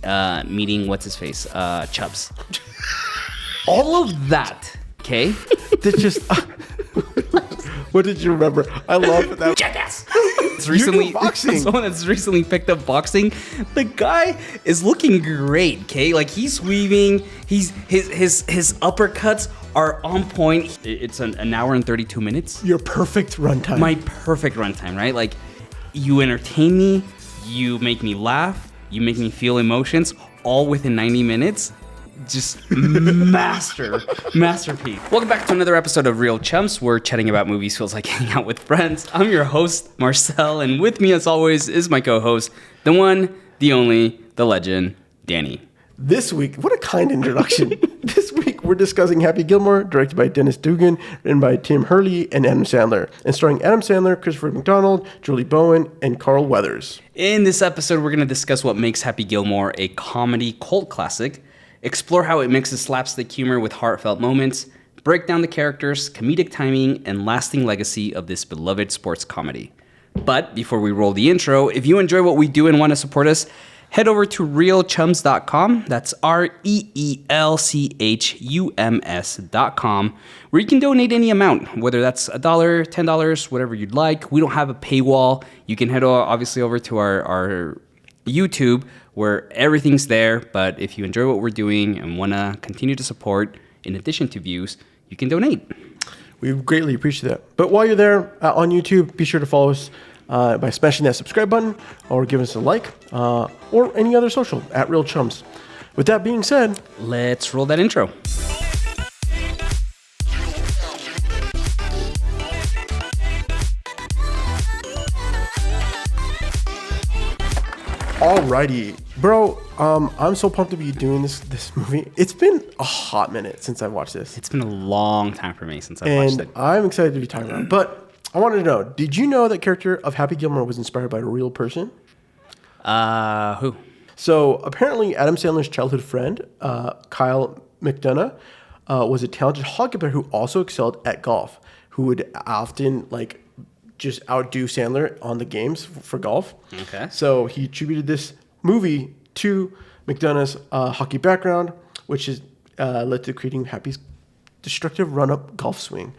meeting what's his face, Chubbs. All of that, okay? That's just. What did you remember? I love that. Jackass. It's recently someone that's recently picked up boxing. The guy is looking great, okay? Like he's weaving. His uppercuts are on point. It's an hour and 32 minutes. Your perfect runtime. My perfect runtime, right? Like you entertain me, you make me laugh, you make me feel emotions, all within 90 minutes. Just masterpiece. Welcome back to another episode of Real Chumps. We're chatting about movies feels like hanging out with friends. I'm your host, Marcel, and with me as always is my co-host, the one, the only, the legend, Danny. This week, what a kind introduction. This week, we're discussing Happy Gilmore, directed by Dennis Dugan, written by Tim Hurley and Adam Sandler, and starring Adam Sandler, Christopher McDonald, Julie Bowen, and Carl Weathers. In this episode, we're going to discuss what makes Happy Gilmore a comedy cult classic, explore how it mixes slapstick humor with heartfelt moments, break down the characters, comedic timing, and lasting legacy of this beloved sports comedy. But before we roll the intro, if you enjoy what we do and want to support us, head over to realchums.com. That's REELCHUMS.com, where you can donate any amount, whether that's $1, $10, whatever you'd like. We don't have a paywall. You can head obviously over to our YouTube, where everything's there. But if you enjoy what we're doing and want to continue to support, in addition to views, you can donate. We greatly appreciate that. But while you're there on YouTube, be sure to follow us by smashing that subscribe button or give us a like or any other social at Real Chums. With that being said, let's roll that intro. alrighty, bro. I'm so pumped to be doing this movie. It's been a hot minute since I've watched this. It's been a long time for me since I've watched it. I'm excited to be talking about it. But I wanted to know, did you know that character of Happy Gilmore was inspired by a real person? Who? So apparently Adam Sandler's childhood friend, Kyle McDonough, was a talented hockey player who also excelled at golf, who would often just outdo Sandler on the games for golf. Okay. So he attributed this movie to McDonough's hockey background, which has led to creating Happy's destructive run-up golf swing,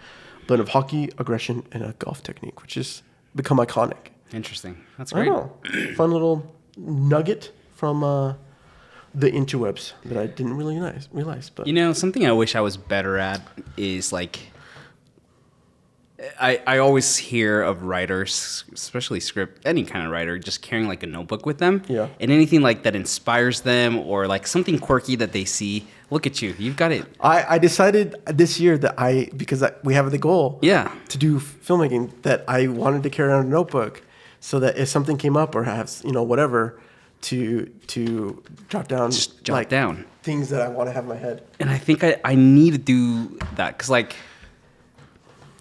blend of hockey, aggression, and a golf technique, which has become iconic. Interesting. That's great. I know. Fun little nugget from the interwebs that I didn't really realize. But something I wish I was better at is I always hear of writers, especially any kind of writer, just carrying a notebook with them. Yeah. And anything that inspires them or something quirky that they see. Look at you. You've got it. I decided this year that because we have the goal to do filmmaking, that I wanted to carry around a notebook so that if something came up or have, whatever, to jot down. Just jot down. Things that I want to have in my head. And I think I need to do that because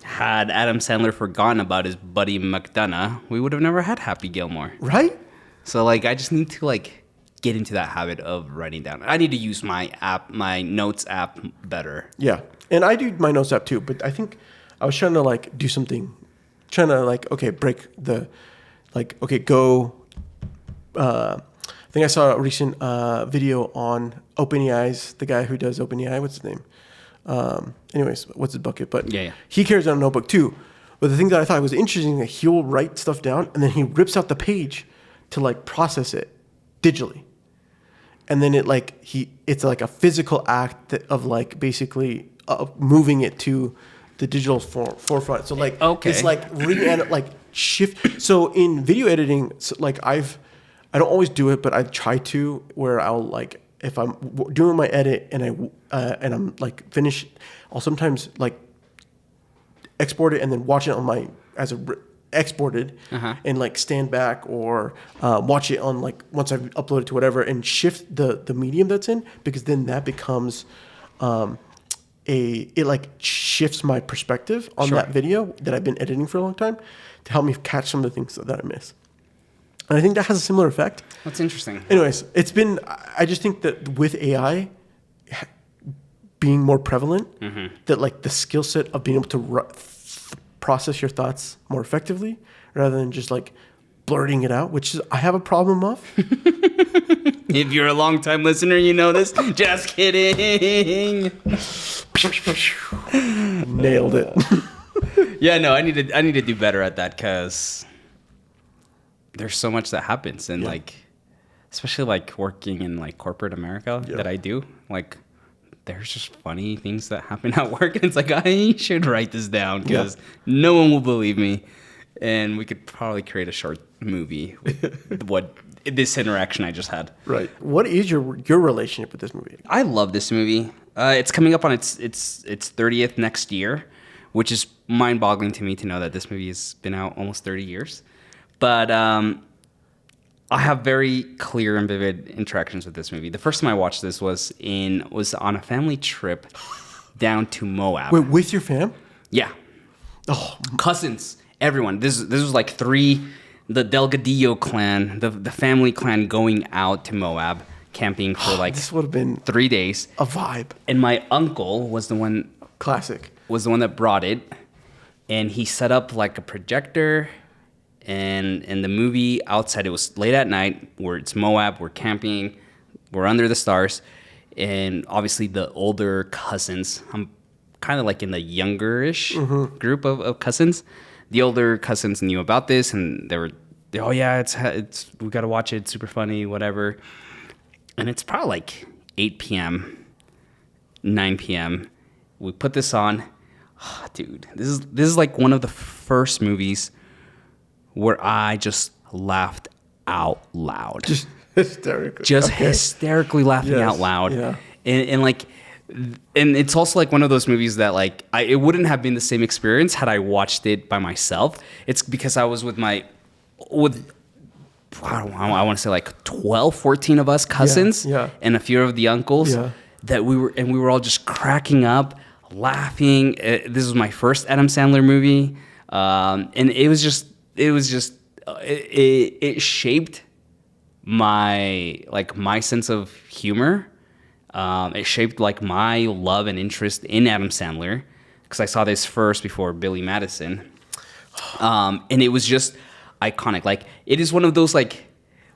had Adam Sandler forgotten about his buddy McDonough, we would have never had Happy Gilmore. Right? So I just need to get into that habit of writing down. I need to use my notes app better. Yeah. And I do my notes app too, but I think I was trying to do something, break the, go. I think I saw a recent video on OpenAI's, the guy who does OpenAI, what's his name? Anyways, what's his bucket? But yeah. He carries on a notebook too. But the thing that I thought was interesting, that he'll write stuff down and then he rips out the page to process it digitally. And then it's a physical act of basically moving it to the digital forefront. So okay. It's shift. So in video editing, I don't always do it, but I try to, where I'll if I'm doing my edit and I'm finished, I'll sometimes export it and then watch it on exported and stand back or watch it on once I've uploaded to whatever and shift the medium that's in, because then that becomes it shifts my perspective on that video that I've been editing for a long time to help me catch some of the things that I miss. And I think that has a similar effect. That's interesting. Anyways, I just think that with AI being more prevalent, that the skill set of being able to process your thoughts more effectively rather than just blurting it out, which is I have a problem of. If you're a long-time listener, you know this. Just kidding. Nailed it. Yeah, no, I need to do better at that because there's so much that happens, and like, especially like working in like corporate America that I do, like, there's just funny things that happen at work, and it's like I should write this down because no one will believe me, and we could probably create a short movie with what this interaction I just had. Right. What is your relationship with this movie? I love this movie. It's coming up on its 30th next year, which is mind-boggling to me to know that this movie has been out almost 30 years. But I have very clear and vivid interactions with this movie. The first time I watched this was on a family trip down to Moab. Wait, with your fam? Yeah. Oh, Cousins, everyone. This was like the Delgadillo clan, the family clan going out to Moab camping for like this would have been 3 days. a vibe. And my uncle was the one that brought it, and he set up like a projector, and in the movie outside, it was late at night, where it's Moab, we're camping, we're under the stars, and obviously the older cousins, I'm kind of like in the younger-ish group of cousins. The older cousins knew about this, and they were, oh yeah, it's we gotta watch it, it's super funny, whatever. And it's probably like 8 p.m., 9 p.m. We put this on. Oh, dude, this is like one of the first movies where I just laughed out loud. Just hysterically. Hysterically laughing out loud. Yeah. And like, and it's also like one of those movies that like, it wouldn't have been the same experience had I watched it by myself. It's because I was with I want to say like 12, 14 of us cousins and a few of the uncles that we were all just cracking up, laughing. This was my first Adam Sandler movie. And it shaped my sense of humor. It shaped like my love and interest in Adam Sandler because I saw this first before Billy Madison. And it was just iconic. Like, it is one of those, like,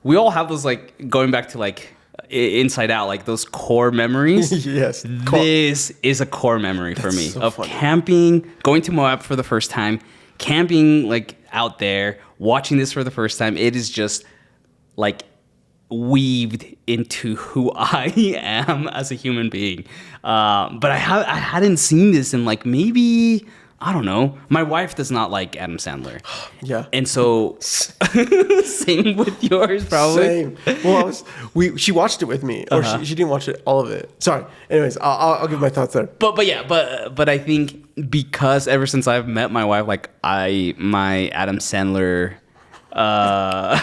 we all have those, like, going back to like Inside Out, like those core memories. Yes. This is a core memory for me of funny. camping, going to Moab for the first time, camping like out there, watching this for the first time. It is just like weaved into who I am as a human being. But I hadn't seen this in like maybe, I don't know. My wife does not like Adam Sandler. Yeah. And so same with yours probably. Same. Well, she watched it with me, or she didn't watch it, all of it. Sorry. Anyways, I'll give my thoughts there. But I think because ever since I've met my wife, like my Adam Sandler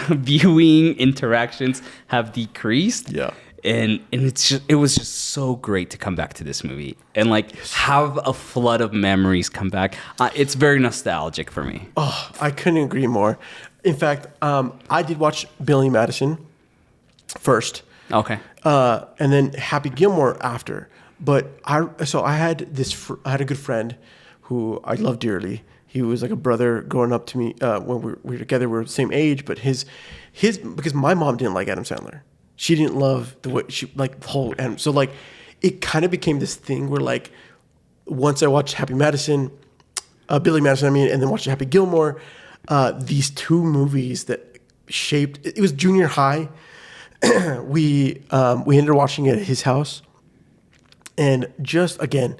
viewing interactions have decreased. Yeah. And it was just so great to come back to this movie and like have a flood of memories come back. It's very nostalgic for me. Oh, I couldn't agree more. In fact, I did watch Billy Madison first. Okay. And then Happy Gilmore after. But I had a good friend who I love dearly. He was like a brother growing up to me when we were together. We were the same age, but his because my mom didn't like Adam Sandler. She didn't love the way she like the whole, and so like it kind of became this thing where like once I watched Billy Madison, I mean, and then watched Happy Gilmore, these two movies that shaped. It was junior high. we ended up watching it at his house, and just again,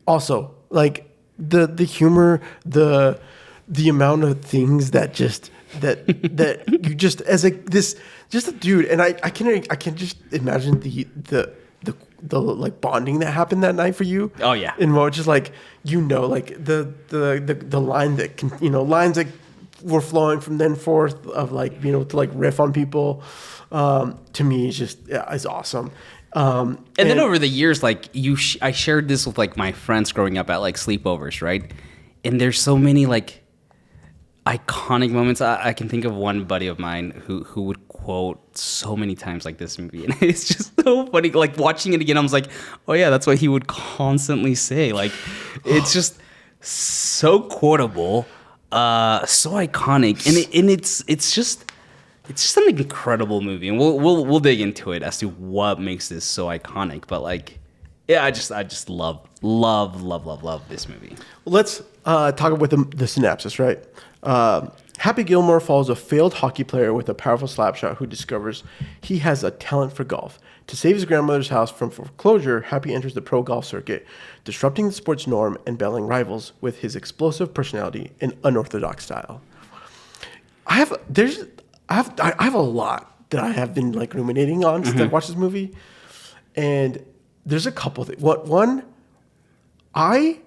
also like the humor, the amount of things that you just as just a dude, and I can just imagine the like bonding that happened that night for you. Oh yeah. And more just like like the line that can lines that were flowing from then forth of like to like riff on people. To me, is awesome. And then over the years, like I shared this with like my friends growing up at like sleepovers, right? And there's so many like iconic moments. I can think of one buddy of mine who would quote so many times like this movie, and it's just so funny. Like watching it again, I was like, oh yeah, that's what he would constantly say. Like it's just so quotable, so iconic, and it's just It's just an incredible movie, and we'll dig into it as to what makes this so iconic. But like, yeah, I just love this movie. Let's talk about the synopsis, right? Happy Gilmore follows a failed hockey player with a powerful slap shot who discovers he has a talent for golf. To save his grandmother's house from foreclosure, Happy enters the pro golf circuit, disrupting the sports norm and battling rivals with his explosive personality and unorthodox style. I have a lot that I have been like ruminating on since I watched this movie, and there's a couple things. One, I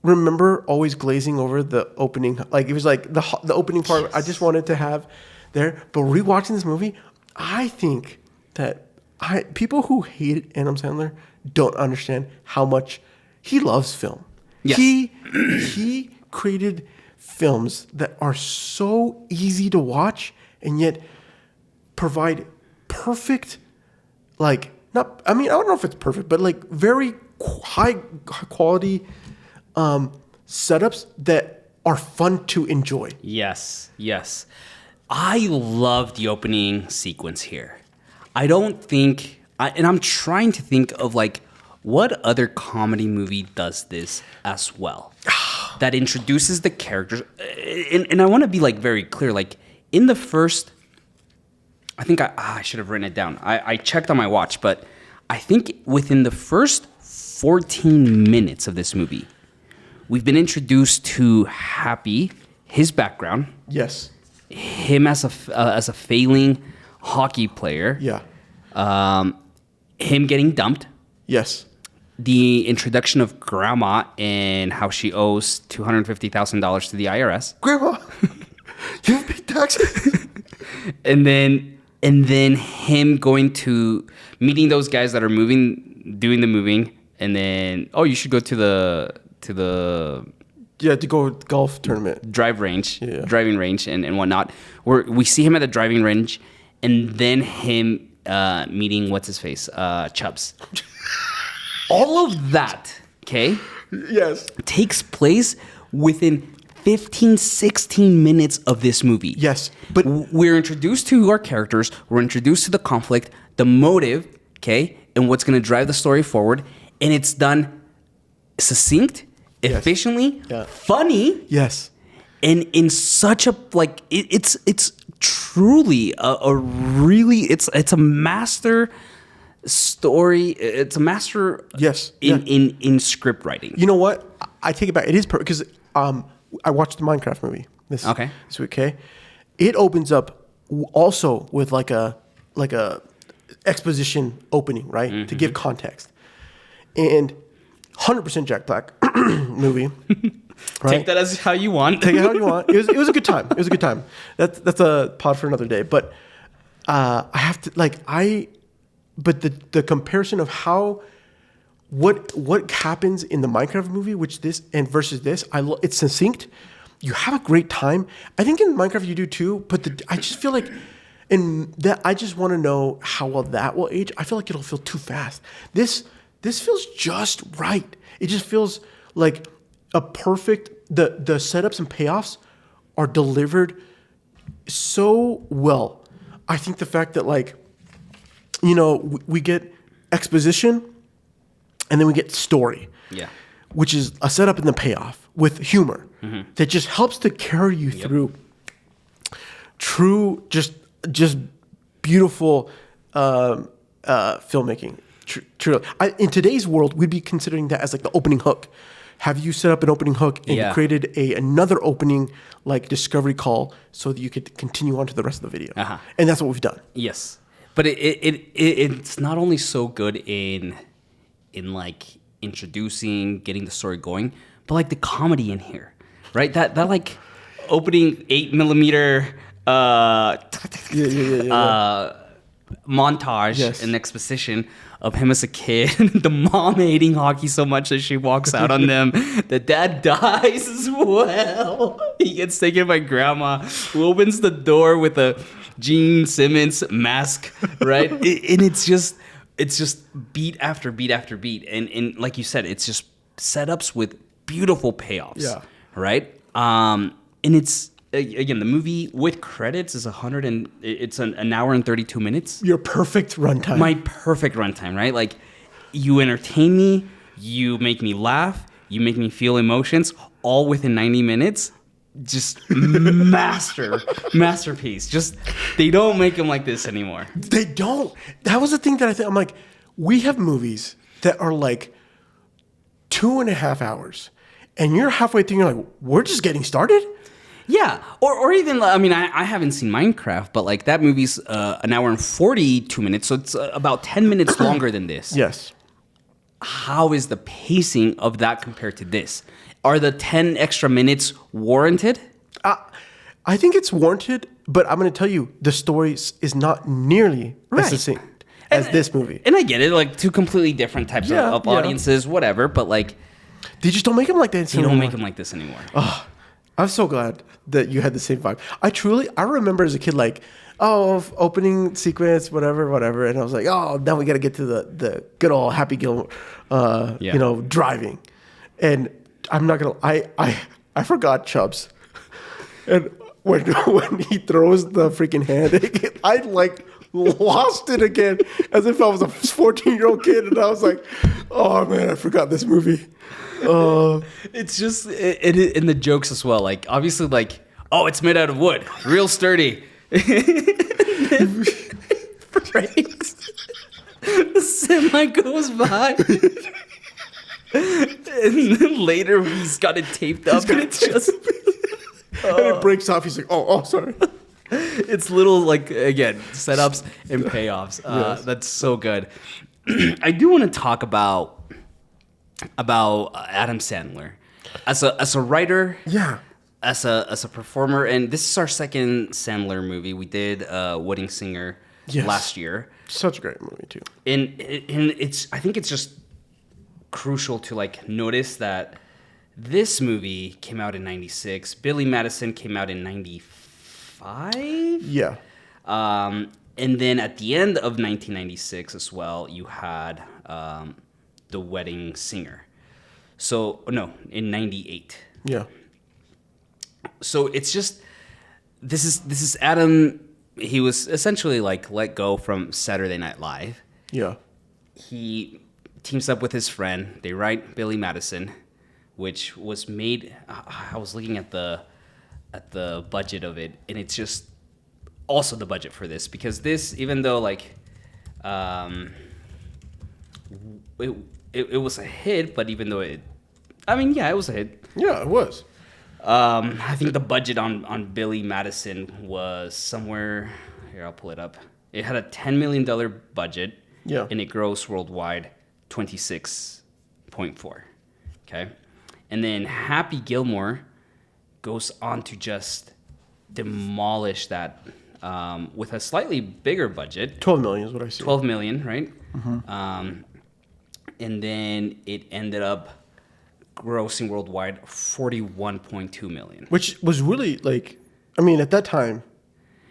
remember always glazing over the opening, like it was like the opening part. Yes. I just wanted to have there, but rewatching this movie, I think that people who hate Adam Sandler don't understand how much he loves film. Yes. He created films that are so easy to watch and yet provide perfect, like, not, I mean, I don't know if it's perfect, but like very high quality setups that are fun to enjoy. Yes. I love the opening sequence here. I don't think, and I'm trying to think of like what other comedy movie does this as well, that introduces the characters. And I want to be like very clear, like in the first, I think I should have written it down. I checked on my watch, but I think within the first 14 minutes of this movie, we've been introduced to Happy, his background. Yes. Him as a failing hockey player. Yeah. Him getting dumped. Yes. The introduction of Grandma and how she owes $250,000 to the IRS. Grandma, you pay taxes. and then him going to meeting those guys that are doing the moving, and then you should go to the to go golf tournament, driving range and whatnot. Where we see him at the driving range, and then him meeting what's his face, Chubbs. All of that, okay? Yes. Takes place within 15, 16 minutes of this movie. Yes. But we're introduced to our characters, we're introduced to the conflict, the motive, okay, and what's going to drive the story forward, and it's done succinct, efficiently, funny. Yes. And in such a like it's truly a really it's a master story. It's a master in script writing. You know what? I take it back. It is perfect because I watched the Minecraft movie this week. Okay, it opens up also with like a exposition opening, right? Mm-hmm. To give context, and 100% Jack Black movie. Right? Take that as how you want. Take it how you want. It was a good time. It was a good time. That's a pod for another day. But I have to But the comparison of what happens in the Minecraft movie, versus this, it's succinct. You have a great time. I think in Minecraft you do too. But I just feel like I just want to know how well that will age. I feel like it'll feel too fast. This feels just right. It just feels like a perfect. The setups and payoffs are delivered so well. I think the fact that we get exposition and then we get story. Yeah. Which is a setup and the payoff with humor that just helps to carry you through true, just beautiful filmmaking. True. In today's world, we'd be considering that as like the opening hook. Have you set up an opening hook and created another opening like discovery call so that you could continue on to the rest of the video? Uh-huh. And that's what we've done. Yes. But it's not only so good in like introducing, getting the story going, but like the comedy in here, right? That like opening 8mm montage and exposition of him as a kid, the mom hating hockey so much that she walks out on them. The dad dies as well. He gets taken by grandma, who opens the door with a Gene Simmons mask, right? And it's just beat after beat after beat, and like you said, it's just setups with beautiful payoffs, right? And it's again, the movie with credits is it's an hour and 32 minutes. Your perfect runtime. My perfect runtime, right? Like, you entertain me, you make me laugh, you make me feel emotions, all within 90 minutes. Just masterpiece. Just, they don't make them like this anymore. They don't. That was the thing that I think. I'm like, we have movies that are like 2.5 hours, and you're halfway through, you're like, we're just getting started? Yeah. Or even, I mean, I haven't seen Minecraft, but like that movie's an hour and 42 minutes, so it's about 10 minutes longer than this. Yes. How is the pacing of that compared to this? Are the 10 extra minutes warranted? I think it's warranted, but I'm going to tell you, the story is not nearly as succinct as this movie. And I get it, like, two completely different types of audiences, whatever, but like... They just don't make them like that They don't make them like this anymore. Oh, I'm so glad that you had the same vibe. I remember as a kid, like, opening sequence, whatever. And I was like, now we got to get to the good old Happy Gilmore, driving. And I'm not going to, I forgot Chubbs. And when he throws the freaking hand, I like lost it again as if I was a 14-year-old kid. And I was like, oh man, I forgot this movie. It's just, and the jokes as well. Like, obviously, like, oh, it's made out of wood, real sturdy. The semi goes by. And then later he's got it taped up, and it's just... and it breaks off. He's like, oh, sorry. It's little, like, again, setups and payoffs. Yes. That's so good. I do want to talk about Adam Sandler as a writer. Yeah. As a performer, and this is our second Sandler movie. We did Wedding Singer last year. Such a great movie too. And I think it's just crucial to like notice that this movie came out in 96. Billy Madison came out in 95. Yeah. And then at the end of 1996 as well, you had The Wedding Singer. So, no, in 98. Yeah. So it's just, this is Adam. He was essentially like let go from Saturday Night Live. Yeah. He teams up with his friend. They write Billy Madison, which was made. I was looking at the budget of it, and it's just also the budget for this, because this, even though like, it was a hit, but even though it was a hit. Yeah, it was. I think the budget on Billy Madison was somewhere, here, I'll pull it up. It had a $10 million budget. Yeah. And it grossed worldwide 26.4. Okay. And then Happy Gilmore goes on to just demolish that with a slightly bigger budget. 12 million is what I see. 12 million, right? Mm-hmm. And then it ended up grossing worldwide 41.2 million, which was really like, I mean, at that time.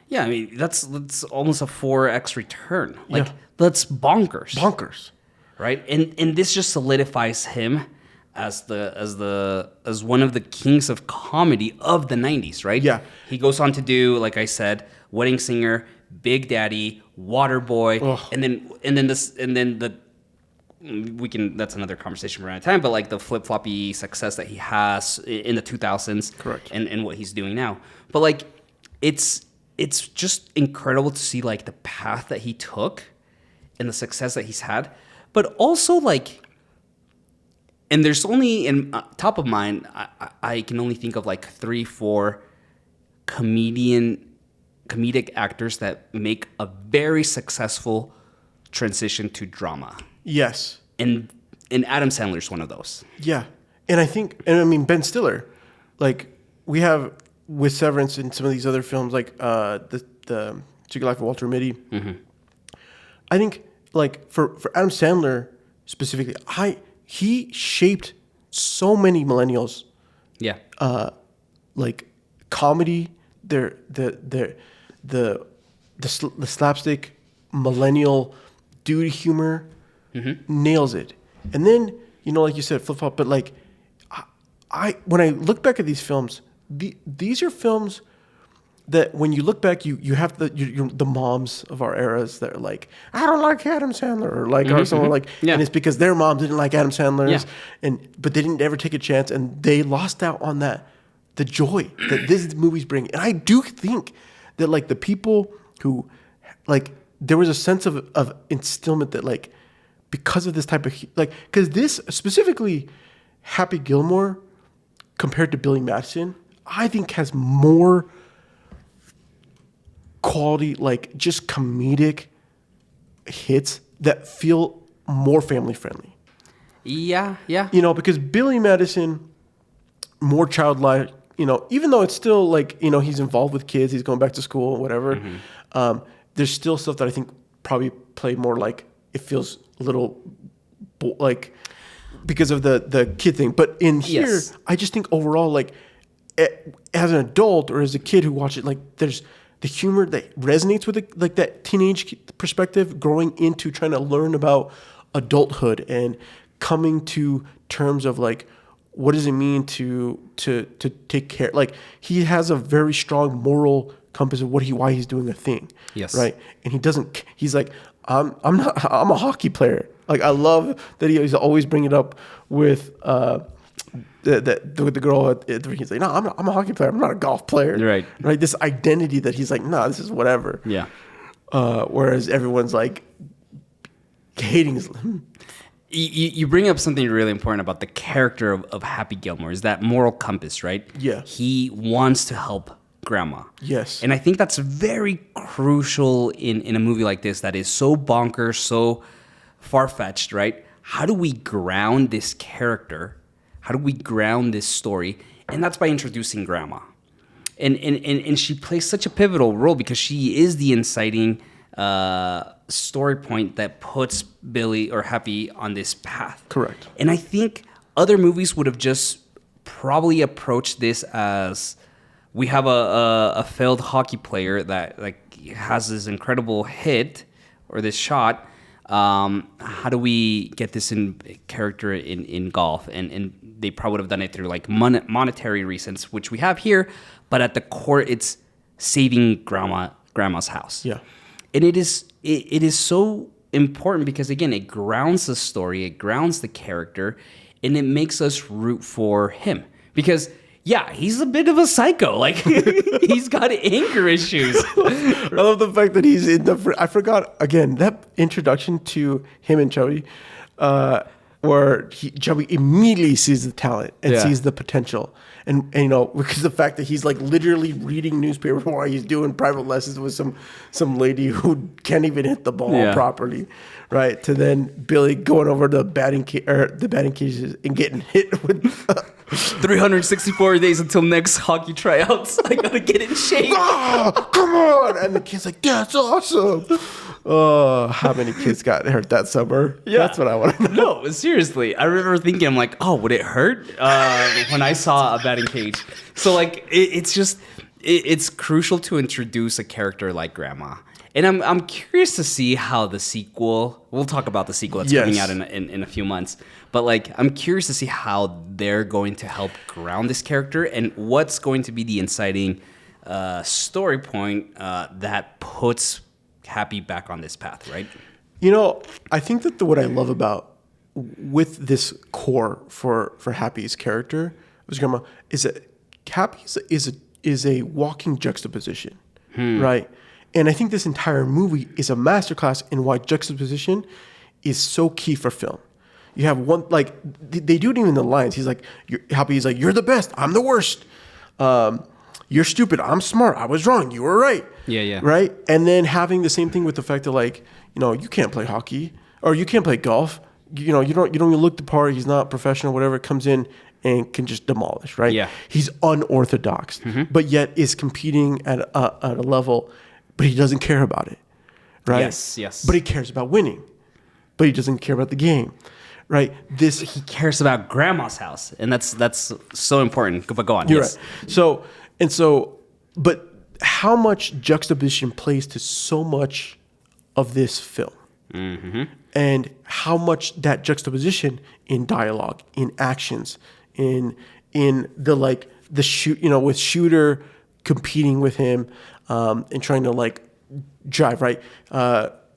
Yeah, I mean that's almost a 4x return. Like that's bonkers, right? And this just solidifies him as one of the kings of comedy of the 90s, right? Yeah. He goes on to do, like I said, Wedding Singer, Big Daddy, Waterboy, and then that's another conversation for another time, but like the flip-floppy success that he has in the 2000s. Correct. And what he's doing now. But like it's just incredible to see like the path that he took and the success that he's had. But also like, and there's only in top of mind, I can only think of like 3-4 comedic actors that make a very successful transition to drama. Yes. And Adam Sandler's one of those. Yeah. And I mean, Ben Stiller, like we have with Severance and some of these other films, like the Secret Life of Walter Mitty. Mm-hmm. I think like for Adam Sandler specifically, he shaped so many millennials. Yeah. Like comedy, the slapstick millennial dude humor. Mm-hmm. Nails it. And then, like you said, flip-flop, but like, when I look back at these films, these are films that when you look back, you have the moms of our eras that are like, I don't like Adam Sandler, or like, or someone like, and it's because their mom didn't like Adam Sandler's, but they didn't ever take a chance, and they lost out on the joy that this movie's bringing. And I do think that like the people who like, there was a sense of instillment that like, because of this type of like, because this specifically Happy Gilmore compared to Billy Madison, I think has more quality, like just comedic hits that feel more family friendly. Yeah. You know, because Billy Madison, more childlike, you know, even though it's still like, you know, he's involved with kids, he's going back to school, whatever. There's still stuff that I think probably play more like, it feels a little like because of the kid thing. But in here, I just think overall, like as an adult or as a kid who watched it, like there's the humor that resonates with it, like that teenage perspective, growing into trying to learn about adulthood and coming to terms of like, what does it mean to take care? Like he has a very strong moral compass of why he's doing a thing. Yes. Right. And he's like, I'm a hockey player. Like I love that he's always bringing it up with the girl. He's like, no, I'm a hockey player. I'm not a golf player. Right. This identity that he's like, no, this is whatever. Yeah. Whereas everyone's like hating his. You bring up something really important about the character of Happy Gilmore, is that moral compass, right? Yeah. He wants to help grandma. Yes. And I think that's very crucial in a movie like this that is so bonkers, so far-fetched, right? How do we ground this character? How do we ground this story? And that's by introducing grandma. And she plays such a pivotal role because she is the inciting story point that puts Billy or Happy on this path. Correct. And I think other movies would have just probably approached this as, we have a failed hockey player that like has this incredible hit or this shot. How do we get this in character in golf? And they probably would have done it through like monetary reasons, which we have here. But at the core, it's saving grandma's house. Yeah. And it is so important because, again, it grounds the story, it grounds the character, and it makes us root for him. Because, yeah, he's a bit of a psycho. Like, he's got anger issues. I love the fact that he's in I forgot, again, that introduction to him and Chubby, where Chubby immediately sees the talent and sees the potential. And you know, because the fact that he's like literally reading newspaper while he's doing private lessons with some lady who can't even hit the ball properly, right? To then Billy going over to the batting cages and getting hit with 364 days until next hockey tryouts. I gotta get in shape. Oh, come on! And the kid's like, "That's awesome." Oh, how many kids got hurt that summer? Yeah. That's what I want to know. No, seriously. I remember thinking, I'm like, oh, would it hurt when I saw a batting cage? So, like, it's crucial to introduce a character like Grandma. And I'm curious to see how the sequel, we'll talk about the sequel that's coming out in a few months. But, like, I'm curious to see how they're going to help ground this character and what's going to be the inciting story point that puts Happy back on this path, right? You know, I think that what I love about with this core for Happy's character, his grandma, is that Happy is a walking juxtaposition, right? And I think this entire movie is a masterclass in why juxtaposition is so key for film. You have one, like, they do it even in the lines. He's like, Happy's like, you're the best, I'm the worst. You're stupid, I'm smart, I was wrong, you were right. Yeah. Right? And then having the same thing with the fact that, like, you know, you can't play hockey or you can't play golf. You know, you don't even look the part. He's not professional, whatever, comes in and can just demolish, right? Yeah. He's unorthodox, but yet is competing at a level, but he doesn't care about it, right? Yes. But he cares about winning, but he doesn't care about the game, right? He cares about grandma's house, and that's so important. But go on. You're right. But how much juxtaposition plays to so much of this film, and how much that juxtaposition in dialogue, in actions, in the shoot, you know, with Shooter competing with him and trying to like drive right.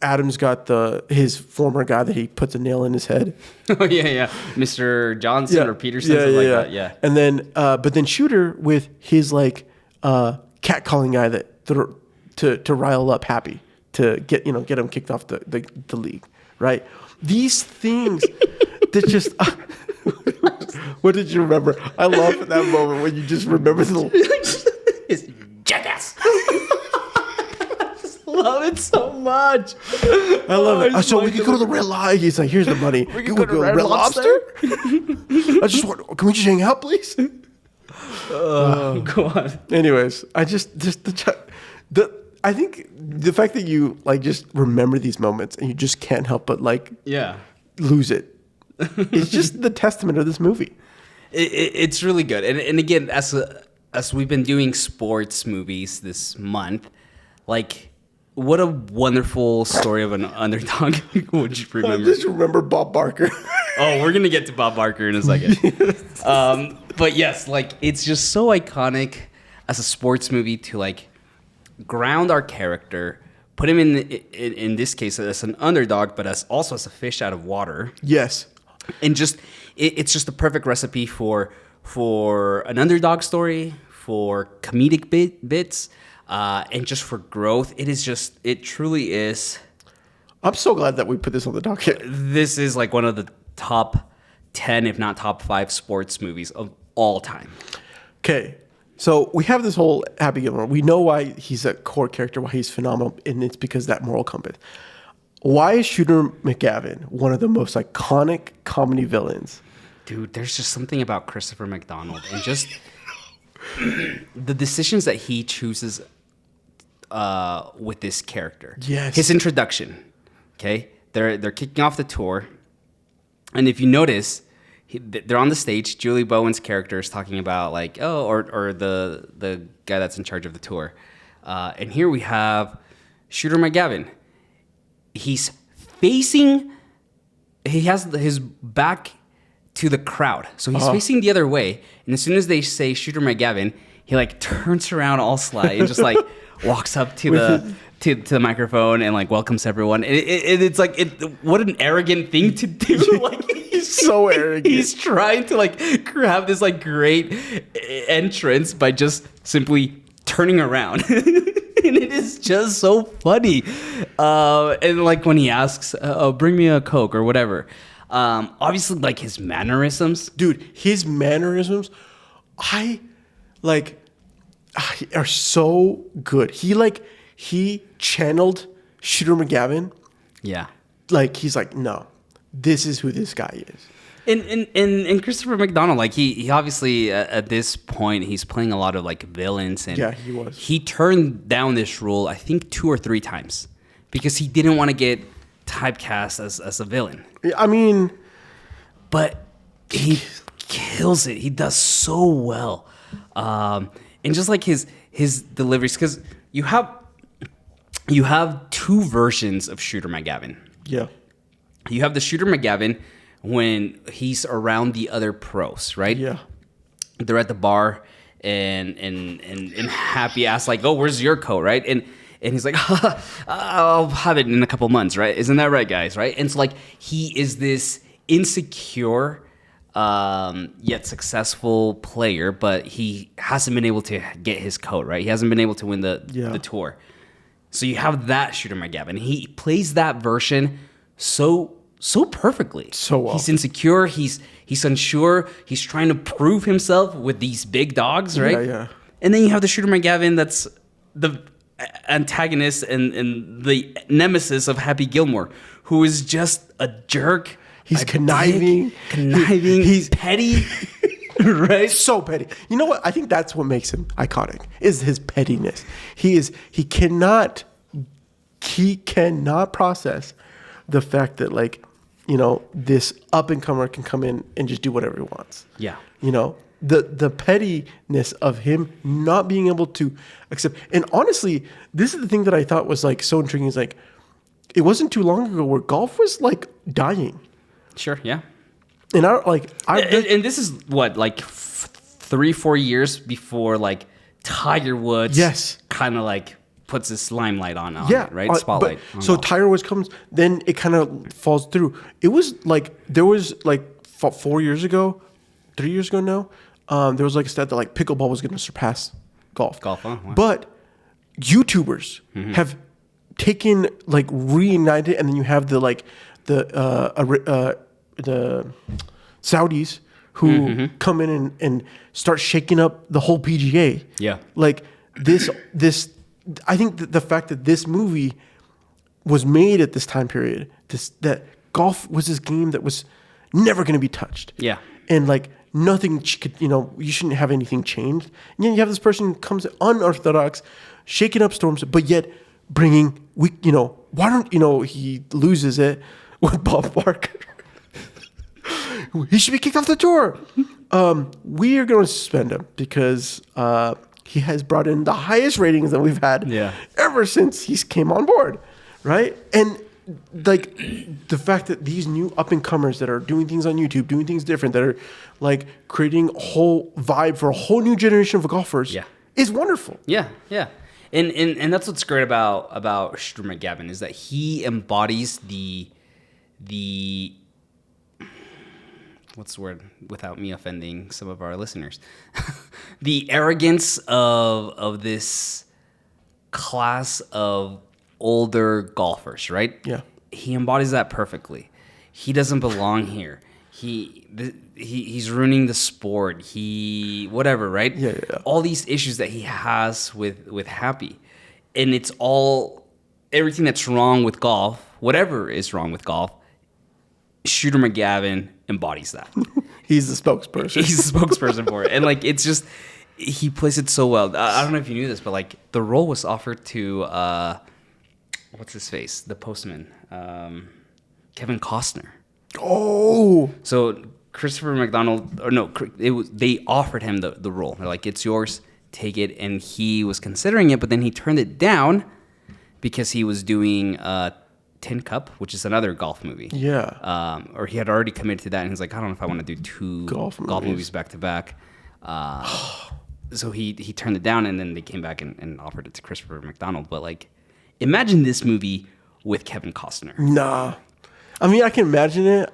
Adam's got his former guy that he puts a nail in his head. Oh yeah, Mr. Johnson or Peterson, something like that. Yeah. And then, but then Shooter with his like catcalling guy to rile up Happy to get him kicked off the league, right? These things that just. What did you remember? I love that moment when you just remember It's jackass. Love it so much. I love it. So we could go to the Red Lobster. He's like, here's the money. We can go to Red Lobster? Can we just hang out, please? Go on. Anyways, I I think the fact that you like just remember these moments and you just can't help but like lose it. It's just the testament of this movie. It's really good. And again, as we've been doing sports movies this month, like, what a wonderful story of an underdog. Would you remember? I just remember Bob Barker. Oh, we're going to get to Bob Barker in a second. But yes, like, it's just so iconic as a sports movie to, like, ground our character, put him in this case as an underdog, but also as a fish out of water. Yes. And just, it's just the perfect recipe for an underdog story, for comedic bits, and just for growth. It truly is. I'm so glad that we put this on the docket. This is like one of the top 10, if not top 5 sports movies of all time. Okay. So we have this whole Happy Gilmore. We know why he's a core character, why he's phenomenal, and it's because of that moral compass. Why is Shooter McGavin one of the most iconic comedy villains? Dude, there's just something about Christopher McDonald and just the decisions that he chooses with this character. Yes. His introduction. Okay, they're kicking off the tour, and if you notice, they're on the stage. Julie Bowen's character is talking about like, or the guy that's in charge of the tour, and here we have Shooter McGavin. He has his back to the crowd, so he's facing the other way. And as soon as they say Shooter McGavin, he like turns around all sly and just like walks up to the microphone and like welcomes everyone. And it's like, what an arrogant thing to do! Like, he's so arrogant. He's trying to like have this like great entrance by just simply turning around. And it is just so funny. And like when he asks, bring me a Coke or whatever. Obviously, like his mannerisms. Dude, his mannerisms, are so good. He channeled Shooter McGavin. Yeah. Like, he's like, no, this is who this guy is. And Christopher McDonald, like he obviously at this point he's playing a lot of like villains, and yeah, he was. He turned down this role I think 2 or 3 times because he didn't want to get typecast as a villain. I mean, but he kills it. He does so well, and just like his deliveries, because you have 2 versions of Shooter McGavin. Yeah, you have the Shooter McGavin when he's around the other pros, right? Yeah. They're at the bar and Happy asks like, "Oh, where's your coat?" Right? And he's like, "I'll have it in a couple months, right? Isn't that right, guys?" Right? And so like he is this insecure yet successful player, but he hasn't been able to get his coat, right? He hasn't been able to win the tour. So you have that Shooter McGavin. He plays that version so perfectly. So well. He's insecure. He's unsure. He's trying to prove himself with these big dogs, right? Yeah. And then you have the Shooter McGavin that's the antagonist and the nemesis of Happy Gilmore, who is just a jerk. He's conniving. He's petty. Right? So petty. You know what? I think that's what makes him iconic, is his pettiness. He cannot process the fact that, like, you know, this up and comer can come in and just do whatever he wants. Yeah. You know, the pettiness of him not being able to accept. And honestly, this is the thing that I thought was like so intriguing, is like, it wasn't too long ago where golf was like dying. Sure. Yeah. And and this is what, like 3-4 years before like Tiger Woods, Yes. kind of like puts this limelight on Yeah, it, right? Spotlight. on So golf. Tiger Woods comes, then it kind of falls through. It was like there was like 4 years ago, 3 years ago now. There was like a stat that like pickleball was going to surpass golf. Golf, huh? Wow. But YouTubers have taken like reunited, and then you have the Saudis who come in and start shaking up the whole PGA. Yeah. Like this. I think that the fact that this movie was made at this time period, that golf was this game that was never going to be touched. Yeah. And like nothing could, you shouldn't have anything changed. And then you have this person who comes unorthodox, shaking up storms, but yet bringing, why don't, he loses it with Bob Barker. He should be kicked off the tour. We are going to suspend him because he has brought in the highest ratings that we've had ever since he came on board, right? And like the fact that these new up and comers that are doing things on YouTube, doing things different, that are like creating a whole vibe for a whole new generation of golfers, is wonderful. Yeah, yeah. And that's what's great about Shooter McGavin is that he embodies the what's the word without me offending some of our listeners, the arrogance of this class of older golfers, right? Yeah. He embodies that perfectly. He doesn't belong here. He's ruining the sport. Whatever, right? Yeah. All these issues that he has with Happy. And it's all everything that's wrong with golf, whatever is wrong with golf, Shooter McGavin embodies that. He's the spokesperson. He's the spokesperson for it. And like it's just he plays it so well. I don't know if you knew this, but like the role was offered to what's his face? The postman. Kevin Costner. Oh. So Christopher McDonald, they offered him the role. They're like, it's yours, take it. And he was considering it, but then he turned it down because he was doing Tin Cup, which is another golf movie. Yeah. Or he had already committed to that, and he's like, I don't know if I want to do two golf movies back to back. So he turned it down, and then they came back and offered it to Christopher McDonald. But like, imagine this movie with Kevin Costner. Nah. I mean, I can imagine it.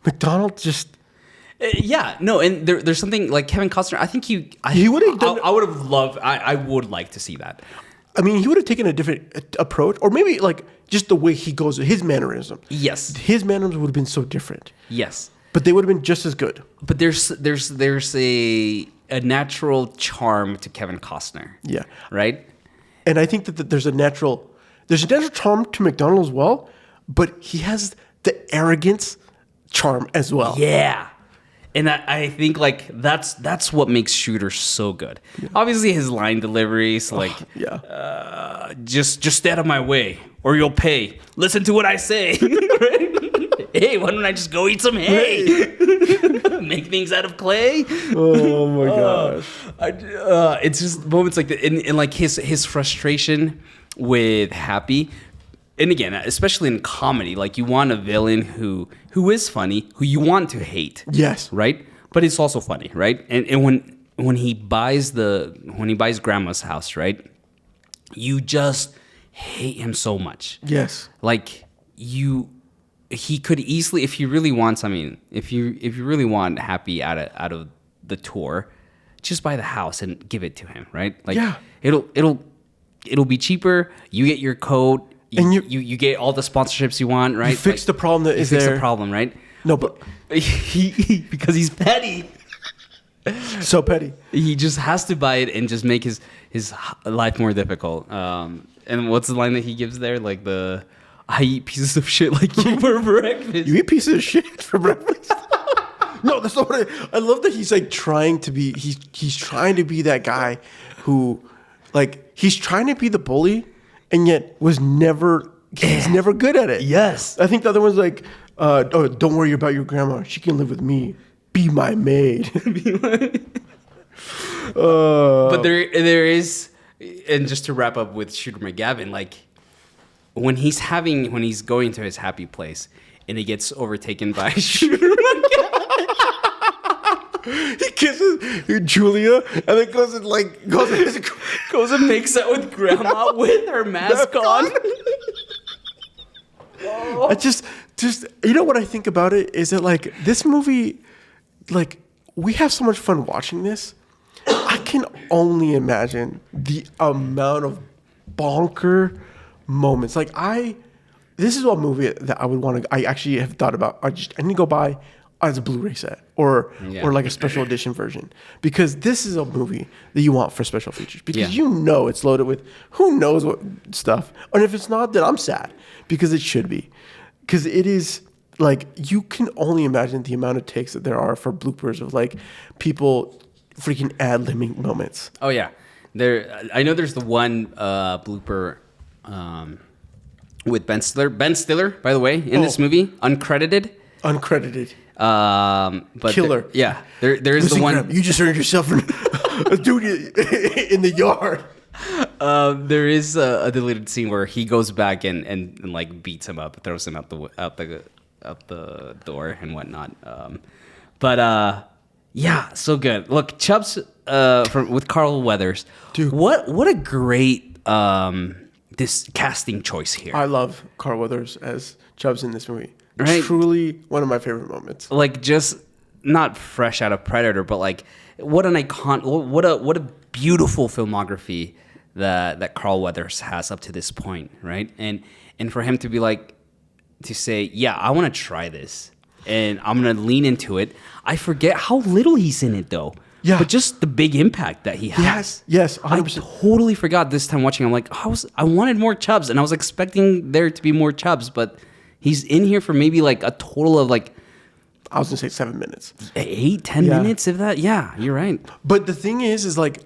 McDonald just... Yeah, no, and there's something like Kevin Costner. I think he would have done... I would have loved... I would like to see that. I mean, he would have taken a different approach, or maybe like just the way he goes, his mannerism. Yes. His mannerism would have been so different. Yes. But they would have been just as good. But there's a natural charm to Kevin Costner. Yeah. Right? And I think that there's a natural charm to McDonald as well, but he has the arrogance charm as well. Yeah. And I think like that's what makes Shooter so good. Yeah. Obviously his line deliveries like just stay out of my way or you'll pay. Listen to what I say. Hey, why don't I just go eat some hay? Make things out of clay. Oh my gosh. It's just moments like that, and like his frustration with Happy. And again, especially in comedy, like you want a villain who is funny, who you want to hate. Yes. Right? But it's also funny, right? And when he buys grandma's house, right? You just hate him so much. Yes. Like he could easily, if he really wants, I mean, if you really want Happy out of the tour, just buy the house and give it to him, right? Like it'll be cheaper. You get your coat. You get all the sponsorships you want, right? You fix the problem that is there. Fix the problem, right? No, but because he's petty. So petty. He just has to buy it and just make his life more difficult. And what's the line that he gives there? Like I eat pieces of shit like you for breakfast. You eat pieces of shit for breakfast? No, that's not what I love that he's like trying to be. He's trying to be that guy who, like, he's trying to be the bully. And yet he's never good at it. Yes. I think the other one's like, don't worry about your grandma. She can live with me. Be my maid. But there is, and just to wrap up with Shooter McGavin, like when he's going to his happy place and he gets overtaken by Shooter McGavin. He kisses Julia and then goes and Goes and makes out with grandma with her mask on. I just you know what I think about it is that like this movie, like we have so much fun watching this. I can only imagine the amount of bonker moments. Like this is a movie that I would want to. I actually have thought about. I need to go buy as a Blu-ray set or like a special edition version, because this is a movie that you want for special features, because you know it's loaded with who knows what stuff. And if it's not, then I'm sad, because it should be, because it is like you can only imagine the amount of takes that there are for bloopers of like people freaking ad-libbing moments. Oh yeah, I know there's the one blooper with Ben Stiller. Ben Stiller, by the way, in this movie, uncredited. But Killer. There is the one. Graham, you just earned yourself a dude in the yard. There is a deleted scene where he goes back and like beats him up, throws him out the door and whatnot. Yeah, so good. Look, Chubbs with Carl Weathers. Dude, what a great this casting choice here. I love Carl Weathers as Chubbs in this movie. Right? Truly one of my favorite moments. Like, just not fresh out of Predator, but like what an icon, what a beautiful filmography that Carl Weathers has up to this point, right? And for him to be like, to say, yeah, I want to try this and I'm gonna lean into it. I forget how little he's in it though. Yeah. But just the big impact that he has. Yes, 100%. I totally forgot this time watching. I'm like, I wanted more Chubbs, and I was expecting there to be more Chubbs, but he's in here for maybe like a total of like, I was gonna say 7 minutes, 8-10 minutes, if that. Yeah, you're right. But the thing is like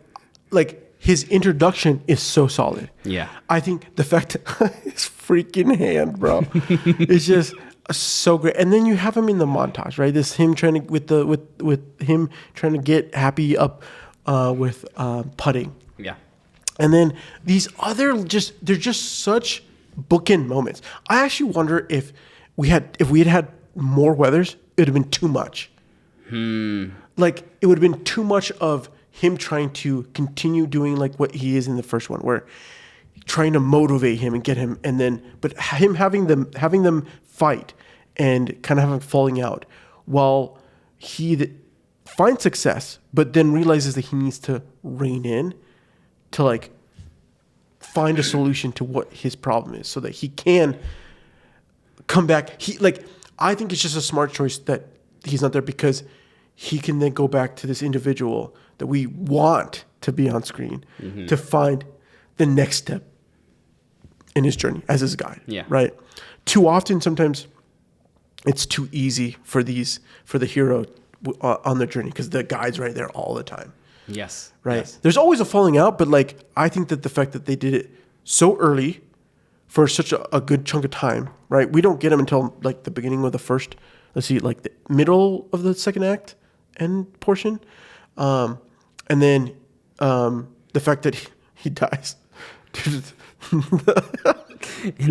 his introduction is so solid. Yeah, I think the fact that his freaking hand, bro, is just so great. And then you have him in the montage, right? This him trying to with him trying to get Happy up with putting. Yeah, and then these other they're just such bookend moments. I actually wonder if we had more Weathers, it would have been too much. Like it would have been too much of him trying to continue doing like what he is in the first one, where trying to motivate him and get him, and then but him having them fight and kind of having falling out while he finds success, but then realizes that he needs to rein in to like find a solution to what his problem is so that he can come back. I think it's just a smart choice that he's not there, because he can then go back to this individual that we want to be on screen to find the next step in his journey as his guide. Yeah. Right. Too often, sometimes it's too easy for the hero on their journey, because the guide's right there all the time. Yes. Right. Yes. There's always a falling out, but like I think that the fact that they did it so early for such a good chunk of time, right? We don't get him until like the beginning of the first, like the middle of the second act end portion. And then the fact that he dies in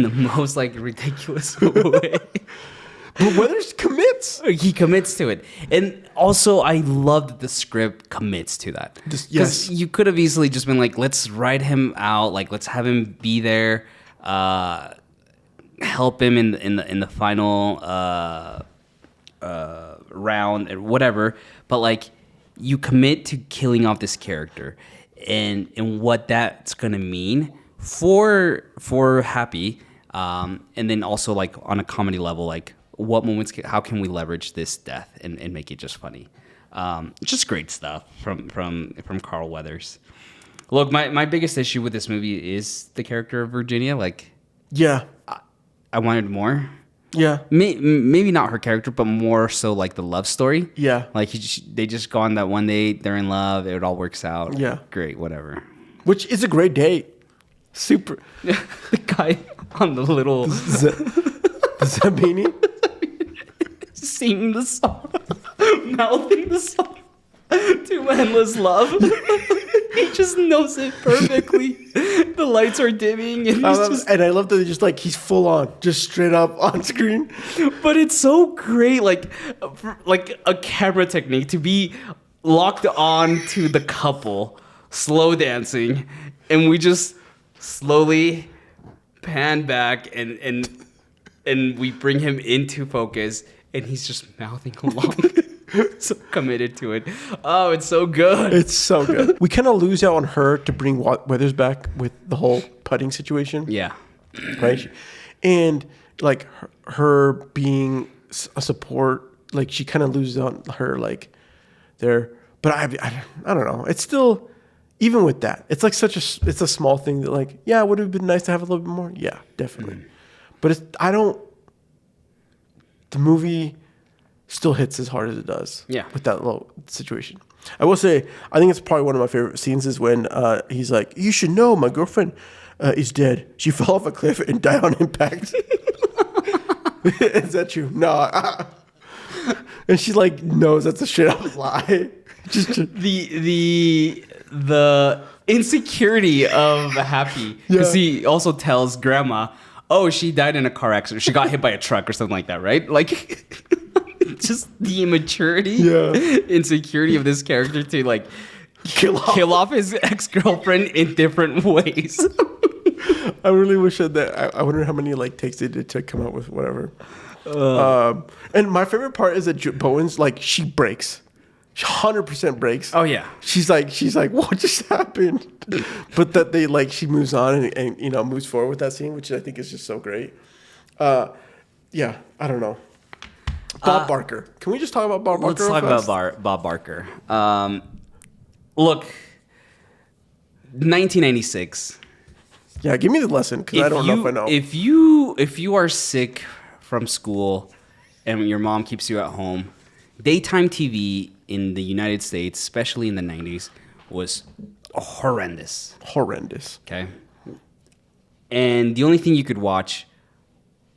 the most like ridiculous way. But Weathers commits. He commits to it. And also, I love that the script commits to that. Because you could have easily just been like, let's write him out. Like, let's have him be there. Help him in the final round or whatever. But, like, you commit to killing off this character. And what that's going to mean for Happy. And then also, like, on a comedy level, like, what moments, how can we leverage this death and make it just funny? Just great stuff from Carl Weathers. Look, my biggest issue with this movie is the character of Virginia. Like, yeah, I wanted more. Yeah, maybe not her character, but more so like the love story. Yeah, like they just go on that one date, they're in love, it all works out. Yeah, great, whatever. Which is a great date. Super. The guy on the little the Zabini. Singing the song, mouthing the song to Endless Love. He just knows it perfectly. The lights are dimming, and and I love that just like he's full on, just straight up on screen. But it's so great, like a camera technique to be locked on to the couple slow dancing, and we just slowly pan back and we bring him into focus, and he's just mouthing along. So committed to it. Oh, it's so good. It's so good. We kind of lose out on her to bring Weathers back with the whole putting situation. Yeah. Right? And like her being a support, like she kind of loses on her like there. But I don't know. It's still, even with that, it's like it's a small thing that like, yeah, would have been nice to have a little bit more. Yeah, definitely. But the movie still hits as hard as it does. Yeah. With that little situation. I will say, I think it's probably one of my favorite scenes is when he's like, you should know my girlfriend is dead. She fell off a cliff and died on impact. Is that true? No. And she like knows that's a straight up lie. Just the insecurity of Happy, because he also tells Grandma, oh, she died in a car accident. She got hit by a truck or something like that, right? Like, just the immaturity, insecurity of this character to like kill off his ex-girlfriend in different ways. I really wish that I wonder how many like takes they did to come up with whatever. And my favorite part is that Bowen's like, she breaks. She 100% breaks. Oh yeah. She's like, what just happened? But that they like, she moves on and you know, moves forward with that scene, which I think is just so great. Yeah, I don't know. Bob Barker. Can we just talk about Bob Barker? Let's talk about Bob Barker. Look, 1996. Yeah, give me the lesson because I don't know if I know. If you are sick from school and your mom keeps you at home, daytime TV in the United States, especially in the 90s, was horrendous. Horrendous. Okay. And the only thing you could watch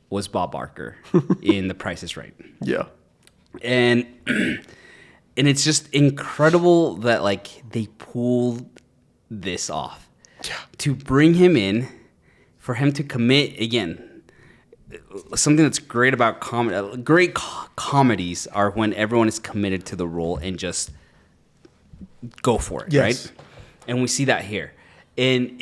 was Bob Barker in The Price is Right. Yeah. And it's just incredible that like they pulled this off. Yeah. To bring him in, for him to commit again. Something that's great about comedies are when everyone is committed to the role and just go for it, right? And we see that here. And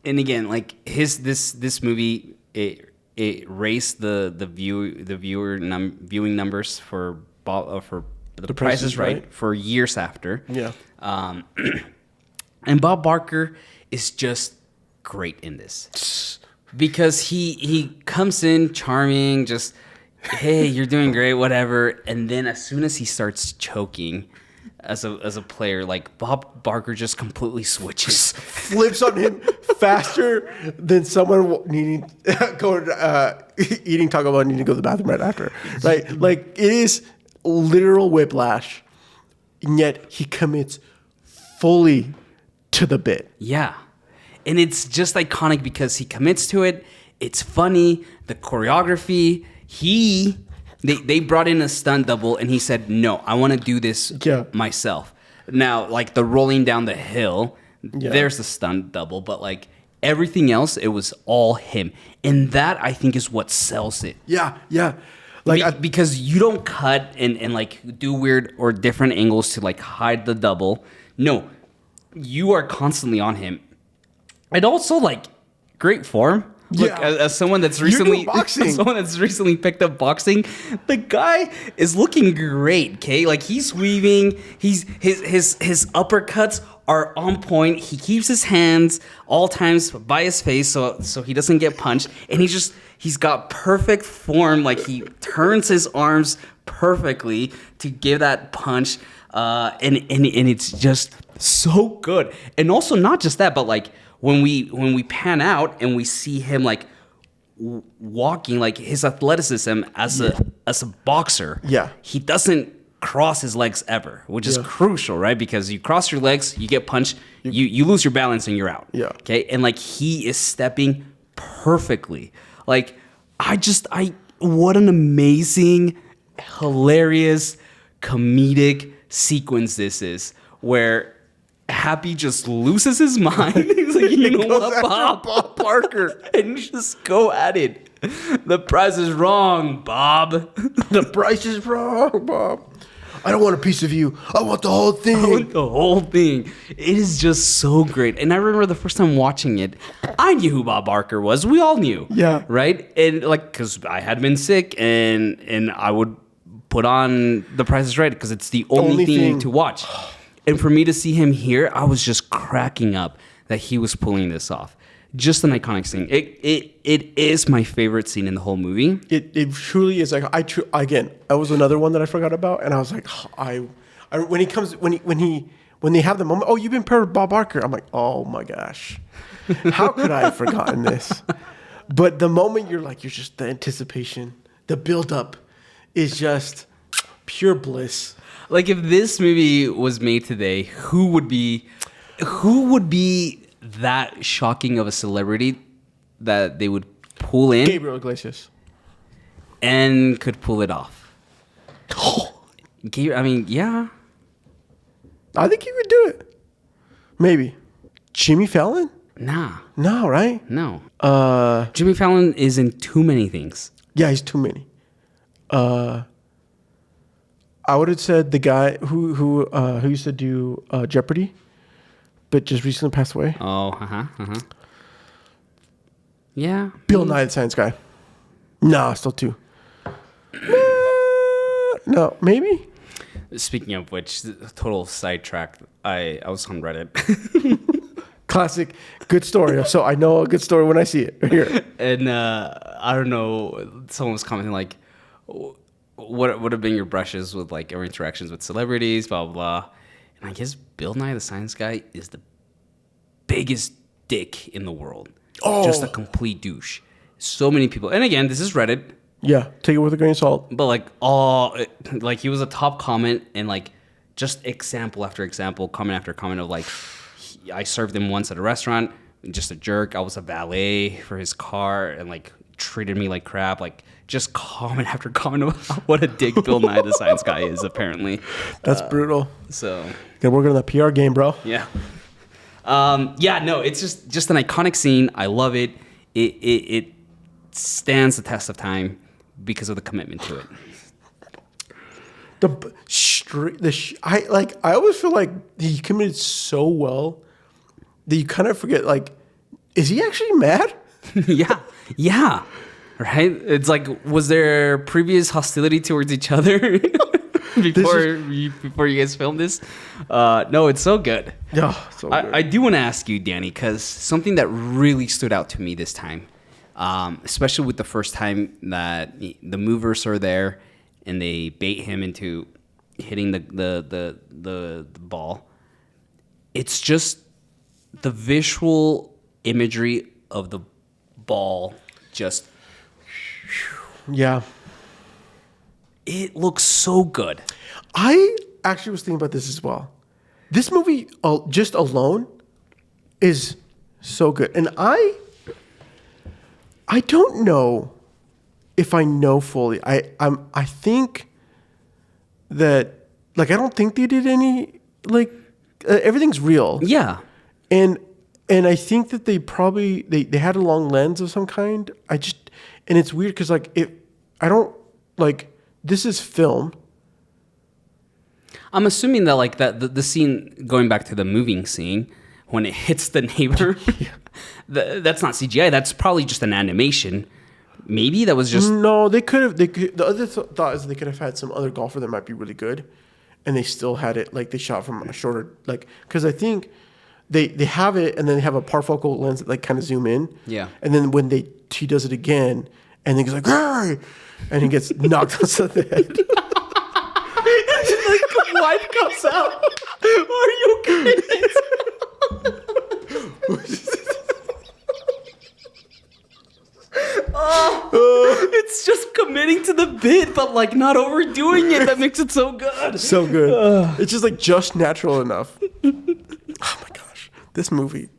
again, like this movie, it raised the viewing numbers for The Price is Right for years after. Yeah. And Bob Barker is just great in this. Because he comes in charming, just, hey, you're doing great, whatever. And then as soon as he starts choking as a player, like Bob Barker just completely switches. Flips on him faster than someone eating Taco Bell and needing to go to the bathroom right after. Right? Like, it is literal whiplash. And yet he commits fully to the bit. Yeah. And it's just iconic because he commits to it. It's funny. The choreography. They brought in a stunt double, and he said, "No, I want to do this myself." Now, like the rolling down the hill, there's the stunt double, but like everything else, it was all him, and that I think is what sells it. Yeah, yeah. Like because you don't cut and like do weird or different angles to like hide the double. No, you are constantly on him. And also, like, great form. Look, as someone that's recently picked up boxing, the guy is looking great. Okay, like he's weaving. His uppercuts are on point. He keeps his hands all times by his face, so he doesn't get punched. And he's got perfect form. Like he turns his arms perfectly to give that punch. And it's just so good. And also not just that, but like. When we pan out and we see him like walking, like his athleticism as a boxer, he doesn't cross his legs ever, which is crucial, right? Because you cross your legs, you get punched, you lose your balance and you're out. Yeah. Okay, and like he is stepping perfectly. Like what an amazing, hilarious, comedic sequence this is, where Happy just loses his mind. He's like, you know goes what, after Bob? Bob Barker. And just go at it. The price is wrong, Bob. The price is wrong, Bob. I don't want a piece of you. I want the whole thing. The whole thing. It is just so great. And I remember the first time watching it, I knew who Bob Barker was. We all knew. Yeah. Right? And like, because I had been sick and I would put on The Price is Right because it's the only thing to watch. And for me to see him here, I was just cracking up that he was pulling this off. Just an iconic scene. It is my favorite scene in the whole movie. It truly is. Like again, that was another one that I forgot about, and I was like, when they have the moment. Oh, you've been paired with Bob Barker. I'm like, oh my gosh, how could I have forgotten this? But the moment you're just the anticipation, the build up, is just pure bliss. Like if this movie was made today, who would be that shocking of a celebrity that they would pull in Gabriel Iglesias and could pull it off? I mean, yeah. I think he would do it. Maybe Jimmy Fallon? Nah. No, right? No. Jimmy Fallon is in too many things. Yeah, he's too many. I would have said the guy who used to do Jeopardy, but just recently passed away. Oh, yeah. Bill Nye the Science Guy. No, still two. No, maybe. Speaking of which, total sidetrack. I was on Reddit. Classic, good story. So I know a good story when I see it. Here. And I don't know, someone was commenting like, what would have been your brushes with like your interactions with celebrities, blah, blah, blah. And I guess Bill Nye the Science Guy is the biggest dick in the world. Oh. Just a complete douche. So many people. And again, this is Reddit. Yeah, take it with a grain of salt. But like he was a top comment and like just example after example, comment after comment of like, I served him once at a restaurant, just a jerk. I was a valet for his car and like treated me like crap. Like just comment after comment about what a dick Bill Nye the Science Guy is apparently. That's brutal. So gotta work on that PR game, bro. yeah. No, it's just an iconic scene. I love it. It stands the test of time because of the commitment to it. I always feel like he committed so well that you kind of forget, like, is he actually mad? Yeah. Right? It's like, was there previous hostility towards each other before you guys filmed this? No, it's so good. Yeah, so good. I do want to ask you, Danny, because something that really stood out to me this time, especially with the first time that the movers are there and they bait him into hitting the ball. It's just the visual imagery of the ball just... Yeah. It looks so good. I actually was thinking about this as well. This movie, just alone, is so good. And I don't know if I know fully. I think that, like, I don't think they did any, like, everything's real. Yeah. And I think that they probably, they had a long lens of some kind. And it's weird because, like, this is film. I'm assuming that, like, the scene, going back to the moving scene, when it hits the neighbor, that's not CGI. That's probably just an animation. Maybe that was just... No, they could have... The other thought is they could have had some other golfer that might be really good, and they still had it, like, they shot from a shorter... Like, because I think they have it, and then they have a parfocal lens that, like, kind of zoom in. Yeah. And then when he does it again, and then he's like, "Hey!" And he gets knocked on the head. Like, the wife comes out. Are you okay? It's just committing to the bit, but like not overdoing it. That makes it so good. So good. It's just like just natural enough. Oh my gosh, this movie.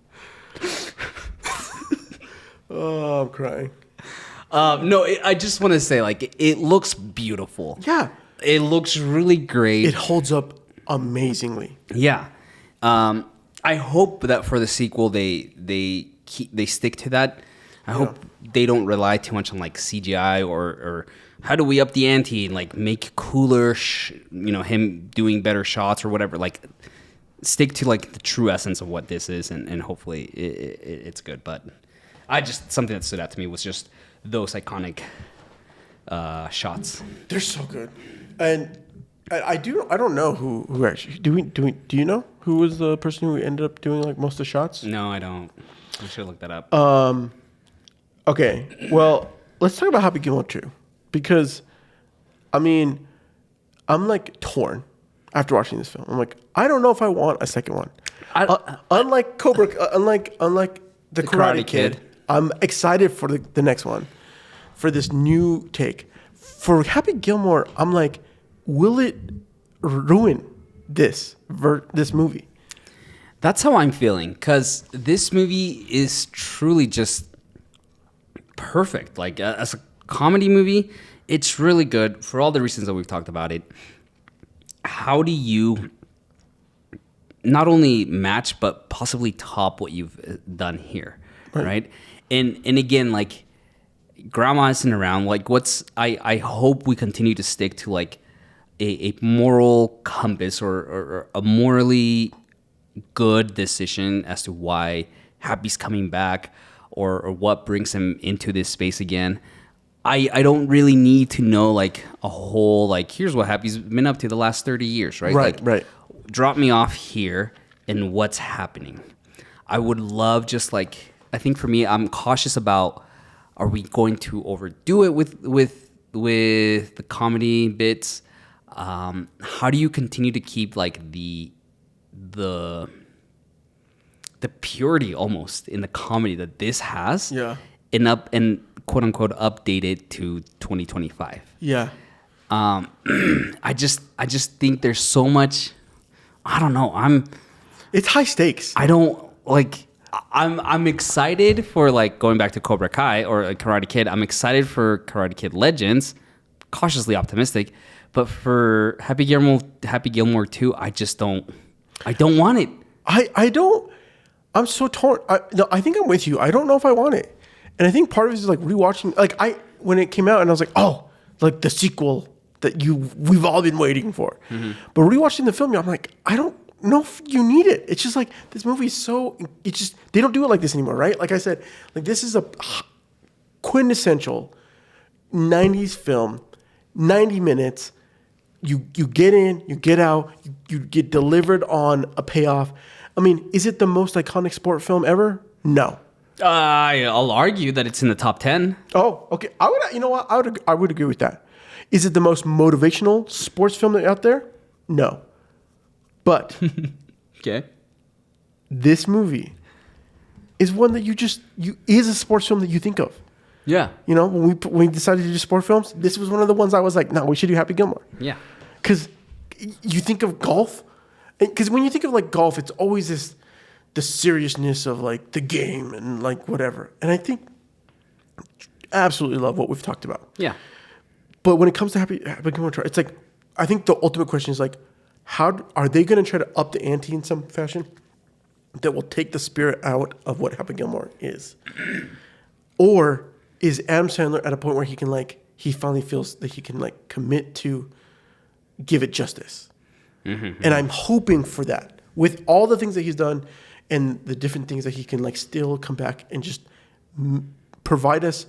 Oh, I'm crying. No, I just want to say, like, it looks beautiful. Yeah. It looks really great. It holds up amazingly. Yeah. I hope that for the sequel they stick to that. I hope they don't rely too much on like CGI or how do we up the ante and like make cooler, him doing better shots or whatever. Like stick to like the true essence of what this is, and hopefully it's good. But something that stood out to me was just those iconic shots. They're so good, and I don't know who actually do you know who was the person who ended up doing like most of the shots? No, I don't. I should look that up. Okay, well, let's talk about Happy Gilmore 2 because, I mean, I'm like torn after watching this film. I'm like, I don't know if I want a second one. Unlike the Karate Kid, I'm excited for the next one, for this new take. For Happy Gilmore, I'm like, will it ruin this movie? That's how I'm feeling, because this movie is truly just perfect. Like, as a comedy movie, it's really good for all the reasons that we've talked about it. How do you not only match, but possibly top what you've done here, right? And again, like, Grandma isn't around. Like, I hope we continue to stick to, like, a moral compass or a morally good decision as to why Happy's coming back or what brings him into this space again. I don't really need to know like a whole like here's what Happy's been up to the last 30 years, right? Right. Drop me off here and what's happening. I would love just like I think for me I'm cautious about are we going to overdo it with the comedy bits? How do you continue to keep like the purity almost in the comedy that this has, and quote unquote update it to 2025. I just think there's so much. I don't know. It's high stakes. I don't like. I'm excited for like going back to Cobra Kai or Karate Kid. I'm excited for Karate Kid Legends. Cautiously optimistic, but for Happy Gilmore 2, I just don't. I don't want it. I don't. I'm so torn. I think I'm with you. I don't know if I want it, and I think part of it is like rewatching. Like when it came out, and I was like, oh, like the sequel that we've all been waiting for. Mm-hmm. But rewatching the film, I'm like, I don't know if you need it. It's just like this movie is so. It's just they don't do it like this anymore, right? Like I said, like this is a quintessential 90s film, 90 minutes. You get in, you get out, you get delivered on a payoff. I mean, is it the most iconic sport film ever? No. I'll argue that it's in the top 10. Oh, okay. You know what? I would agree with that. Is it the most motivational sports film out there? No. But okay, this movie is one that is a sports film that you think of. Yeah. You know, when we decided to do sport films, this was one of the ones I was like, no, we should do Happy Gilmore. Yeah. Because you think of golf, because when you think of like golf, it's always the seriousness of like the game and like whatever. And I think absolutely love what we've talked about. Yeah. But when it comes to Happy Gilmore, it's like I think the ultimate question is like, how are they going to try to up the ante in some fashion that will take the spirit out of what Happy Gilmore is, or is Adam Sandler at a point where he finally feels that he can like commit to give it justice? Mm-hmm. And I'm hoping for that with all the things that he's done and the different things that he can like still come back and just provide us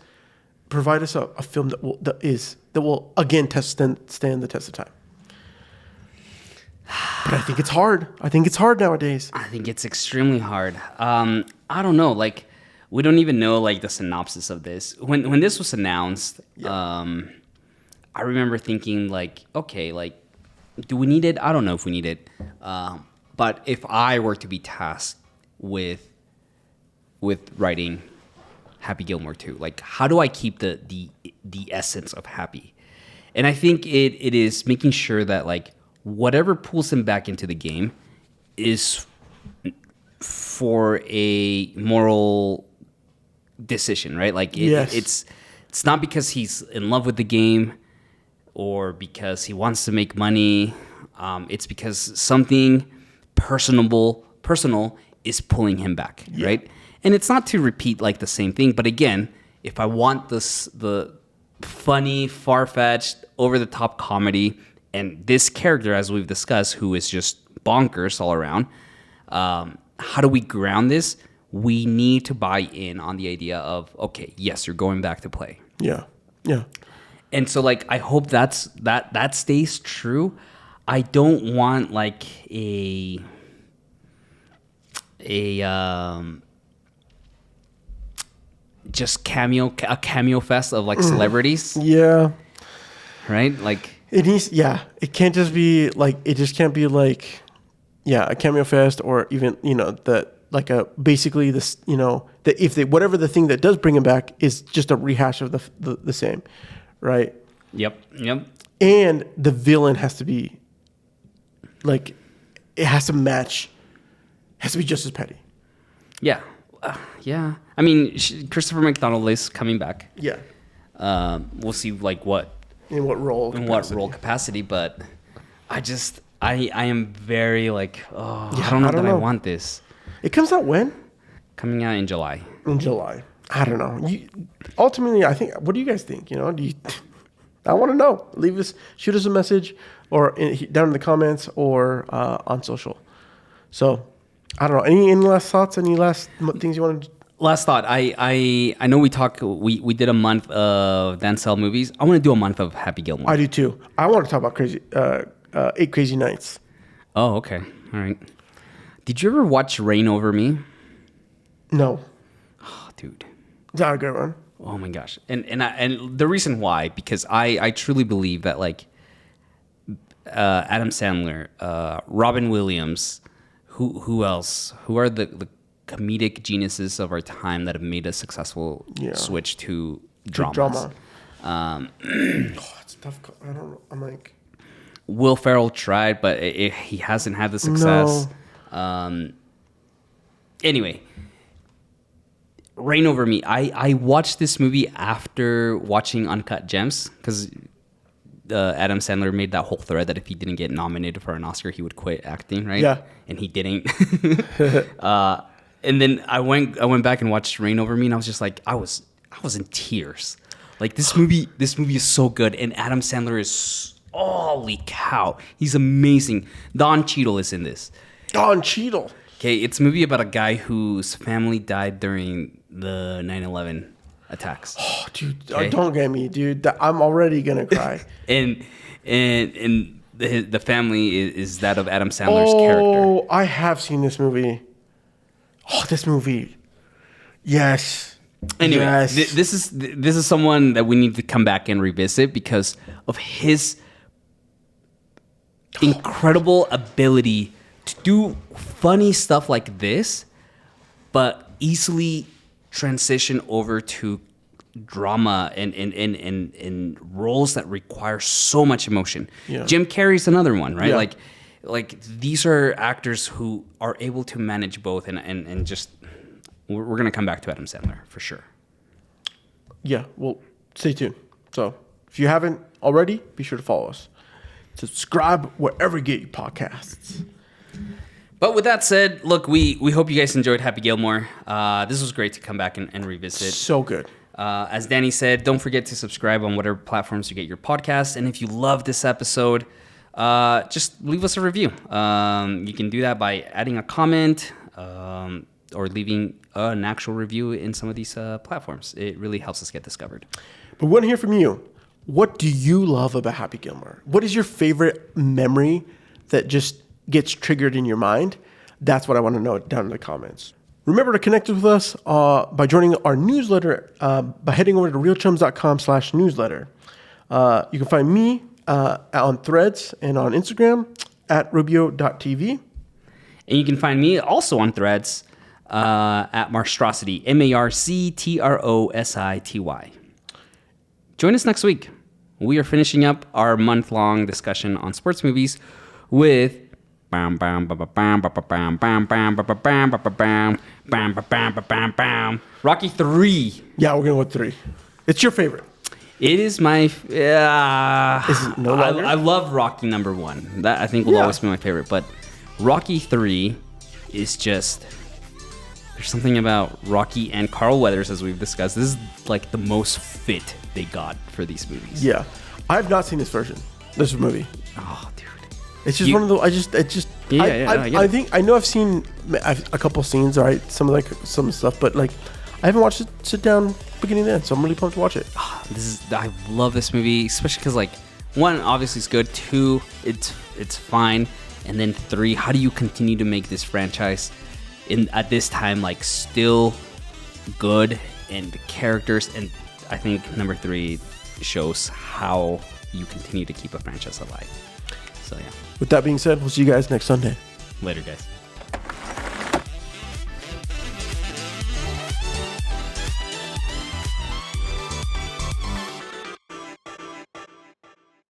a film that will again stand the test of time. But I think it's hard. I think it's hard nowadays. I think it's extremely hard. I don't know. Like, we don't even know like the synopsis of this. When this was announced, I remember thinking like, okay, like, do we need it? I don't know if we need it. But if I were to be tasked with writing Happy Gilmore 2, like, how do I keep the essence of Happy? And I think it is making sure that like whatever pulls him back into the game is for a moral decision, right? Like it's not because he's in love with the game or because he wants to make money. It's because something personable personal is pulling him back, right? And it's not to repeat like the same thing, but again, if I want the funny, far-fetched, over-the-top comedy, and this character, as we've discussed, who is just bonkers all around, how do we ground this? We need to buy in on the idea of, okay, yes, you're going back to play. Yeah. And so, like, I hope that stays true. I don't want like a just a cameo fest of like celebrities. Yeah. Right? Like it needs. Yeah. It can't just be like. It just can't be like. Yeah, a cameo fest, or even basically this. That if they whatever the thing that does bring him back is just a rehash of the same, right? Yep. And the villain has to be. Like, it has to match. Has to be just as petty. Yeah. Yeah. I mean, Christopher McDonald is coming back. Yeah. We'll see, like, what. In what role? In what role capacity, but I am very, like, I don't know that I want this. It comes out when? Coming out in July. In July. I don't know. Ultimately, I think, what do you guys think? I want to know. Shoot us a message or down in the comments or on social. So, I don't know. Any last thoughts? Any last things you want to? Last thought. I know we did a month of Denzel movies. I want to do a month of Happy Gilmore. I do too. I want to talk about 8 Crazy Nights. Oh, okay. All right. Did you ever watch Reign Over Me? No. Oh, dude. Is that a good one? Oh my gosh. And the reason why, because I truly believe that like Adam Sandler, Robin Williams, who else? Who are the comedic geniuses of our time that have made a successful switch to dramas? It's tough. I don't know. I'm like, Will Ferrell tried, but he hasn't had the success. No. Anyway, Reign Over Me. I watched this movie after watching Uncut Gems because Adam Sandler made that whole thread that if he didn't get nominated for an Oscar, he would quit acting, right? Yeah. And he didn't. And then I went back and watched Reign Over Me, and I was just like, I was in tears. Like this movie is so good, and Adam Sandler is holy cow, he's amazing. Don Cheadle is in this. Don Cheadle. Okay, it's a movie about a guy whose family died during the 9/11 attacks. Oh, dude, don't get me, dude. I'm already gonna cry. and the family is that of Adam Sandler's character. Oh, I have seen this movie. Oh, this movie. Yes. Anyway, yes. This is someone that we need to come back and revisit because of his incredible ability to do funny stuff like this, but easily transition over to drama and roles that require so much emotion. Yeah. Jim Carrey's another one, right? Yeah. Like these are actors who are able to manage both and just we're gonna come back to Adam Sandler for sure. Yeah, well, stay tuned. So if you haven't already, be sure to follow us. Subscribe wherever you get your podcasts. But with that said, look, we hope you guys enjoyed Happy Gilmore. This was great to come back and revisit. So good. As Danny said, don't forget to subscribe on whatever platforms you get your podcast. And if you love this episode, just leave us a review. You can do that by adding a comment or leaving an actual review in some of these platforms. It really helps us get discovered. But we want to hear from you. What do you love about Happy Gilmore? What is your favorite memory that just gets triggered in your mind? That's what I want to know down in the comments. Remember to connect with us by joining our newsletter by heading over to realchums.com/newsletter. You can find me on Threads and on Instagram at rubio.tv. And you can find me also on Threads at Marstrosity, MarcTrosity. Join us next week. We are finishing up our month-long discussion on sports movies with Rocky 3. Yeah, we're going with 3. It's your favorite. It is my... Is it no longer? I love Rocky number 1. That I think will always be my favorite. But Rocky 3 is just, there's something about Rocky and Carl Weathers, as we've discussed. This is like the most fit they got for these movies. Yeah, I have not seen this movie. Oh, dude. It's just one of those. I think I know I've seen a couple scenes, right? Some stuff, but like I haven't watched it sit down beginning to end, so I'm really pumped to watch it. I love this movie, especially because like, one, obviously it's good. Two, it's fine, and then three, how do you continue to make this franchise at this time like still good, and the characters, and I think number three shows how you continue to keep a franchise alive. So yeah. With that being said, we'll see you guys next Sunday. Later, guys.